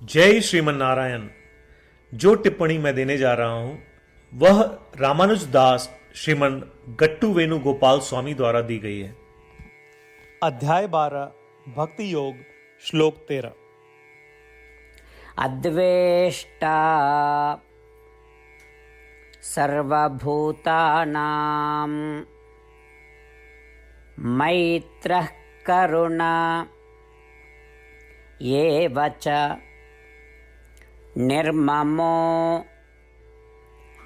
जय श्रीमन नारायण। जो टिप्पणी मैं देने जा रहा हूं वह रामानुज दास श्रीमन गट्टू वेणुगोपाल स्वामी द्वारा दी गई है। अध्याय 12 भक्ति योग श्लोक 13। अद्वेष्टा सर्वभूतानां मैत्रः करुणा एव च निर्ममो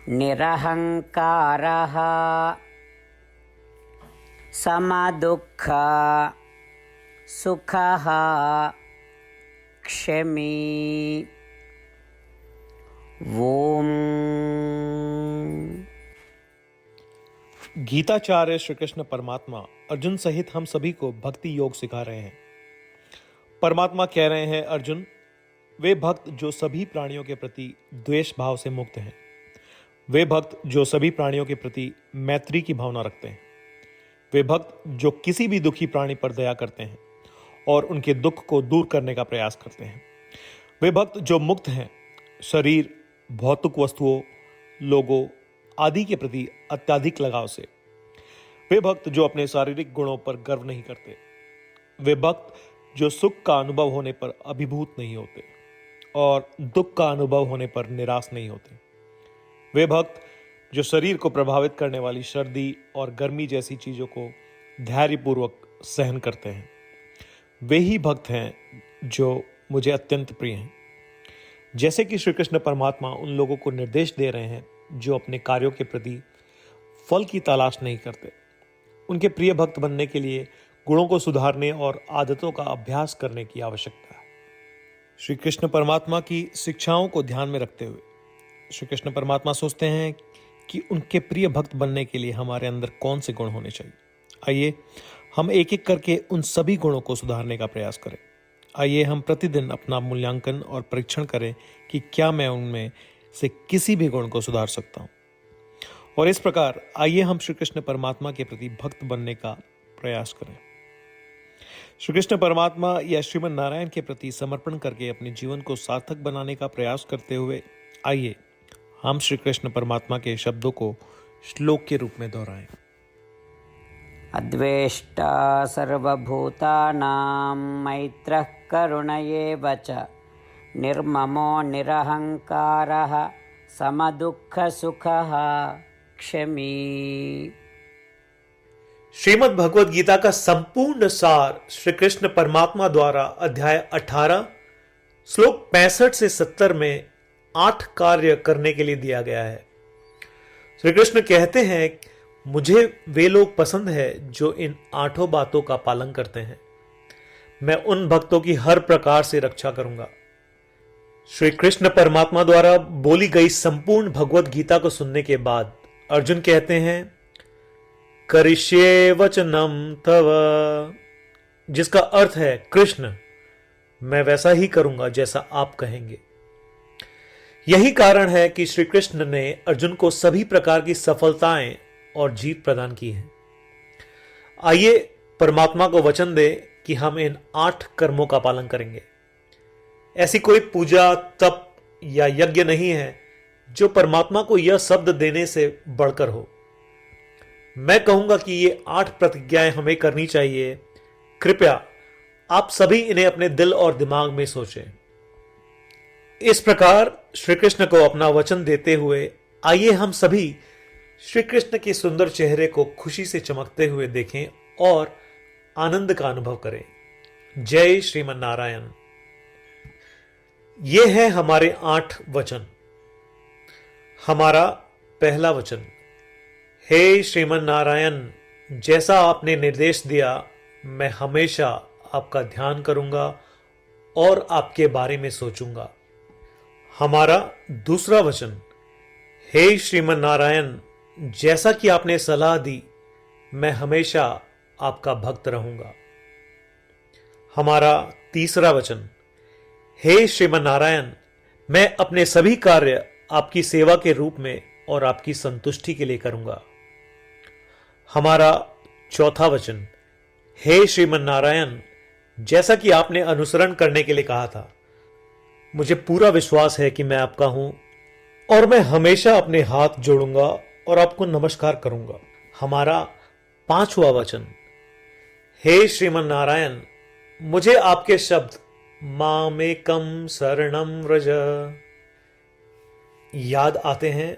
निरहङ्कारः समदुःख सुखः क्षमी। ओम। गीताचार्य श्री कृष्ण परमात्मा अर्जुन सहित हम सभी को भक्ति योग सिखा रहे हैं। परमात्मा कह रहे हैं, अर्जुन, वे भक्त जो सभी प्राणियों के प्रति द्वेष भाव से मुक्त हैं, वे भक्त जो सभी प्राणियों के प्रति मैत्री की भावना रखते हैं, वे भक्त जो किसी भी दुखी प्राणी पर दया करते हैं और उनके दुख को दूर करने का प्रयास करते हैं, वे भक्त जो मुक्त हैं शरीर, भौतिक वस्तुओं, लोगों आदि के प्रति अत्यधिक लगाव से, वे भक्त जो अपने शारीरिक गुणों पर गर्व नहीं करते, वे भक्त जो सुख का अनुभव होने पर अभिभूत नहीं होते और दुख का अनुभव होने पर निराश नहीं होते, वे भक्त जो शरीर को प्रभावित करने वाली सर्दी और गर्मी जैसी चीजों को धैर्यपूर्वक सहन करते हैं, वे ही भक्त हैं जो मुझे अत्यंत प्रिय हैं। जैसे कि श्री कृष्ण परमात्मा उन लोगों को निर्देश दे रहे हैं जो अपने कार्यों के प्रति फल की तलाश नहीं करते, उनके प्रिय भक्त बनने के लिए गुणों को सुधारने और आदतों का अभ्यास करने की आवश्यकता है। श्री कृष्ण परमात्मा की शिक्षाओं को ध्यान में रखते हुए श्री कृष्ण परमात्मा सोचते हैं कि उनके प्रिय भक्त बनने के लिए हमारे अंदर कौन से गुण होने चाहिए। आइए हम एक एक करके उन सभी गुणों को सुधारने का प्रयास करें। आइए हम प्रतिदिन अपना मूल्यांकन और परीक्षण करें कि क्या मैं उनमें से किसी भी गुण को सुधार सकता हूं। और इस प्रकार आइए हम श्री कृष्ण परमात्मा के प्रति भक्त बनने का प्रयास करें। श्री कृष्ण परमात्मा या श्रीमन नारायण के प्रति समर्पण करके अपने जीवन को सार्थक बनाने का प्रयास करते हुए आइए हम श्री कृष्ण परमात्मा के शब्दों को श्लोक के रूप में दोहराएं। अद्वेष्टा सर्वभूतानां मैत्रः करुण एव च निर्ममो निरहङ्कारः समदुःखसुखः क्षमी। श्रीमद् भगवद गीता का संपूर्ण सार श्री कृष्ण परमात्मा द्वारा अध्याय 18 श्लोक 65 से 70 में 8 कार्य करने के लिए दिया गया है। श्री कृष्ण कहते हैं, मुझे वे लोग पसंद है जो इन 8 बातों का पालन करते हैं। मैं उन भक्तों की हर प्रकार से रक्षा करूंगा। श्री कृष्ण परमात्मा द्वारा बोली गई संपूर्ण भगवद गीता को सुनने के बाद अर्जुन कहते हैं, करिष्ये वचनम तव, जिसका अर्थ है, कृष्ण, मैं वैसा ही करूंगा जैसा आप कहेंगे। यही कारण है कि श्री कृष्ण ने अर्जुन को सभी प्रकार की सफलताएं और जीत प्रदान की है। आइए परमात्मा को वचन दे कि हम इन 8 कर्मों का पालन करेंगे। ऐसी कोई पूजा, तप या यज्ञ नहीं है जो परमात्मा को यह शब्द देने से बढ़कर हो। मैं कहूंगा कि ये 8 प्रतिज्ञाएं हमें करनी चाहिए। कृपया आप सभी इन्हें अपने दिल और दिमाग में सोचें। इस प्रकार श्री कृष्ण को अपना वचन देते हुए आइए हम सभी श्री कृष्ण के सुंदर चेहरे को खुशी से चमकते हुए देखें और आनंद का अनुभव करें। जय श्रीमन नारायण। ये है हमारे 8 वचन। हमारा पहला वचन, हे श्रीमन नारायण, जैसा आपने निर्देश दिया मैं हमेशा आपका ध्यान करूंगा और आपके बारे में सोचूंगा। हमारा दूसरा वचन, हे श्रीमन नारायण, जैसा कि आपने सलाह दी मैं हमेशा आपका भक्त रहूंगा। हमारा तीसरा वचन, हे श्रीमन नारायण, मैं अपने सभी कार्य आपकी सेवा के रूप में और आपकी संतुष्टि के लिए करूंगा। हमारा चौथा वचन, हे श्रीमन नारायण, जैसा कि आपने अनुसरण करने के लिए कहा था मुझे पूरा विश्वास है कि मैं आपका हूं और मैं हमेशा अपने हाथ जोड़ूंगा और आपको नमस्कार करूंगा। हमारा 5वां वचन, हे श्रीमन नारायण, मुझे आपके शब्द मामेकम शरणम व्रज याद आते हैं,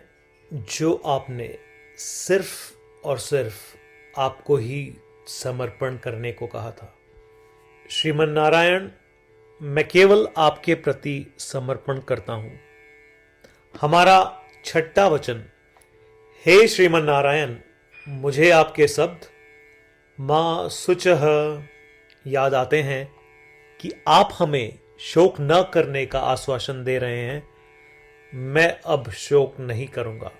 जो आपने सिर्फ और सिर्फ आपको ही समर्पण करने को कहा था। श्रीमन नारायण, मैं केवल आपके प्रति समर्पण करता हूं। हमारा 6वां वचन, हे श्रीमन नारायण, मुझे आपके शब्द मां शुचः याद आते हैं कि आप हमें शोक न करने का आश्वासन दे रहे हैं। मैं अब शोक नहीं करूंगा।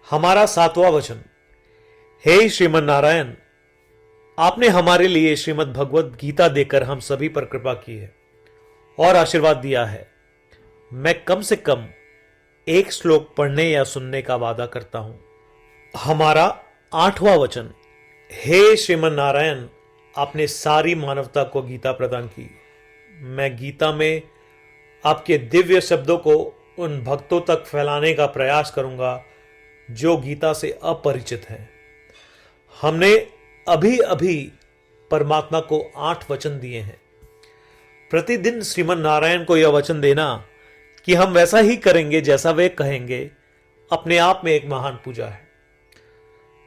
हमारा 7वां वचन, हे श्रीमन नारायण, आपने हमारे लिए श्रीमद् भगवद गीता देकर हम सभी पर कृपा की है और आशीर्वाद दिया है। मैं कम से कम एक श्लोक पढ़ने या सुनने का वादा करता हूं। हमारा 8वां वचन, हे श्रीमन नारायण, आपने सारी मानवता को गीता प्रदान की। मैं गीता में आपके दिव्य शब्दों को उन भक्तों तक फैलाने का प्रयास करूंगा जो गीता से अपरिचित हैं। हमने अभी अभी परमात्मा को 8 वचन दिए हैं। प्रतिदिन श्रीमन नारायण को यह वचन देना कि हम वैसा ही करेंगे जैसा वे कहेंगे, अपने आप में एक महान पूजा है।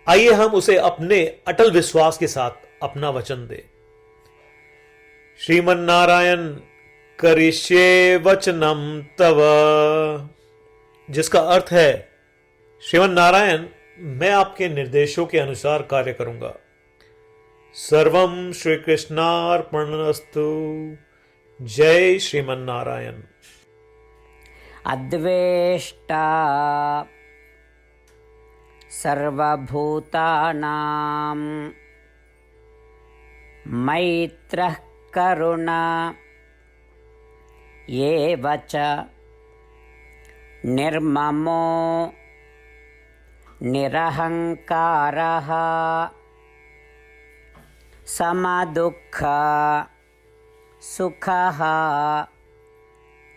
आइए हम उसे अपने अटल विश्वास के साथ अपना वचन दें। श्रीमन नारायण करिष्ये वचनम तव, जिसका अर्थ है, श्रीमन नारायण, मैं आपके निर्देशों के अनुसार कार्य करूंगा। सर्वम श्री कृष्णार्पणमस्तु। जय श्रीमन नारायण। अद्वेष्टा सर्वभूतानां मैत्रः करुणा एव च निर्ममो निरहङ्कारः समदुःख सुखः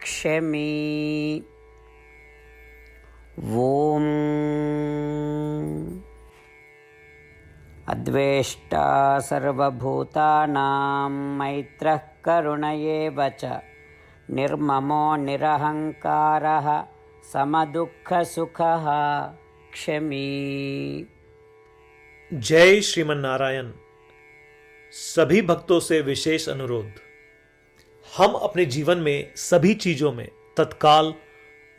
क्षमी। ओम अद्वेष्टा सर्वभूतानां मैत्रः करुण एव च निर्ममो निरहङ्कारः समदुःखसुखः क्षमी। जय श्रीमन नारायण। सभी भक्तों से विशेष अनुरोध, हम अपने जीवन में सभी चीजों में तत्काल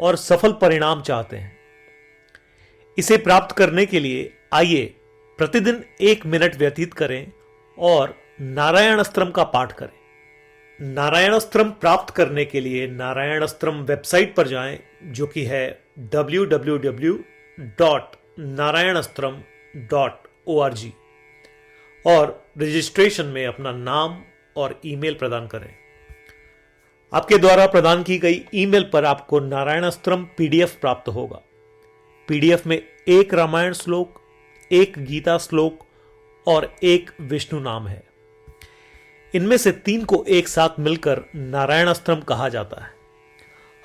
और सफल परिणाम चाहते हैं। इसे प्राप्त करने के लिए आइए प्रतिदिन 1 मिनट व्यतीत करें और नारायण अस्त्रम का पाठ करें। नारायण अस्त्रम प्राप्त करने के लिए नारायण अस्त्रम वेबसाइट पर जाएं, जो कि है www.narayanastram.org, और रजिस्ट्रेशन में अपना नाम और ईमेल प्रदान करें। आपके द्वारा प्रदान की गई ईमेल पर आपको नारायण अस्त्रम पीडीएफ प्राप्त होगा। पीडीएफ में 1 रामायण श्लोक, 1 गीता श्लोक और 1 विष्णु नाम है। इनमें से 3 को एक साथ मिलकर नारायण अस्त्रम कहा जाता है।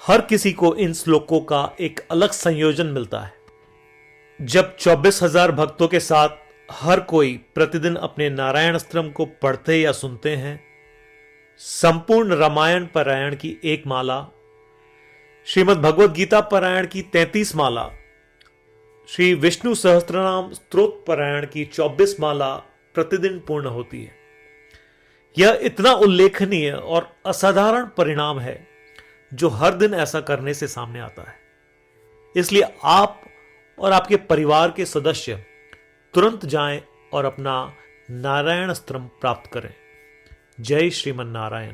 हर किसी को इन श्लोकों का एक अलग संयोजन मिलता है। जब 24,000 भक्तों के साथ हर कोई प्रतिदिन अपने नारायण अस्त्रम को पढ़ते या सुनते हैं, संपूर्ण रामायण पारायण की 1 माला, श्रीमद् भगवद गीता पारायण की 33 माला, श्री विष्णु सहस्त्रनाम स्तोत्र पारायण की 24 माला प्रतिदिन पूर्ण होती है। यह इतना उल्लेखनीय और असाधारण परिणाम है जो हर दिन ऐसा करने से सामने आता है। इसलिए आप और आपके परिवार के सदस्य तुरंत जाएं और अपना नारायण अस्त्रम प्राप्त करें। जय श्रीमन नारायण।